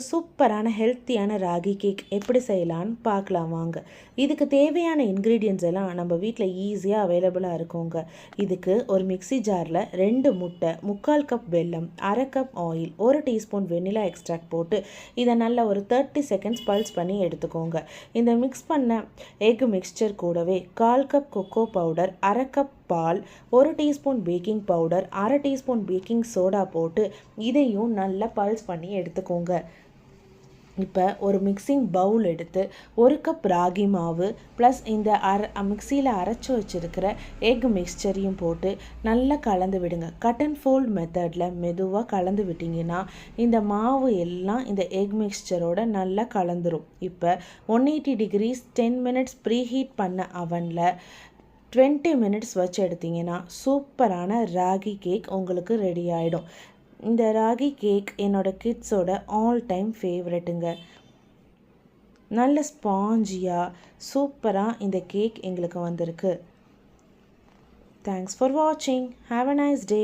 சூப்பரான ஹெல்த்தியான ராகி கேக் எப்படி செய்யலான்னு பார்க்கலாம் வாங்க. இதுக்கு தேவையான இன்க்ரீடியன்ட்ஸ் எல்லாம் நம்ம வீட்டில் ஈஸியாக அவைலபிளாக இருக்குங்க. இதுக்கு ஒரு மிக்ஸி ஜாரில் 2 முட்டை, 3/4 கப் வெல்லம், 1/2 கப் ஆயில், 1 டீஸ்பூன் வெண்ணிலா எக்ஸ்ட்ராக்ட் போட்டு இதை நல்லா ஒரு 30 செகண்ட்ஸ் பல்ஸ் பண்ணி எடுத்துக்கோங்க. இந்த மிக்ஸ் பண்ண எக் மிக்ஸ்சர் கூடவே 1/4 கப் கொக்கோ பவுடர், 1/2 கப் பால், 1 teaspoon baking powder, 1/2 teaspoon baking soda போட்டு இதையும் நல்லா பல்ஸ் பண்ணி எடுத்துக்கோங்க. இப்போ ஒரு மிக்சிங் பவுல் எடுத்து 1 கப் ராகி மாவு ப்ளஸ் இந்த மிக்சியில் அரைச்சி வச்சுருக்கிற எக் மிக்ஸ்சரையும் போட்டு நல்லா கலந்து விடுங்க. கட் அண்ட் ஃபோல்ட் மெத்தடில் மெதுவாக கலந்து விட்டிங்கன்னா இந்த மாவு எல்லாம் இந்த எக் மிக்ஸ்சரோட நல்லா கலந்துரும். இப்போ 180 டிகிரிஸ் 10 மினிட்ஸ் ப்ரீஹீட் பண்ண அவனில் 20 மினிட்ஸ் வச்சு எடுத்திங்கன்னா சூப்பரான ராகி கேக் உங்களுக்கு ரெடி ஆகிடும். இந்த ராகி கேக் என்னோடய கிட்ஸோட ஆல் டைம் ஃபேவரெட்டுங்க. நல்ல ஸ்பாஞ்சியாக சூப்பராக இந்த கேக் எங்களுக்கு வந்திருக்கு. தேங்க்ஸ் ஃபார் வாட்சிங். Have a nice day.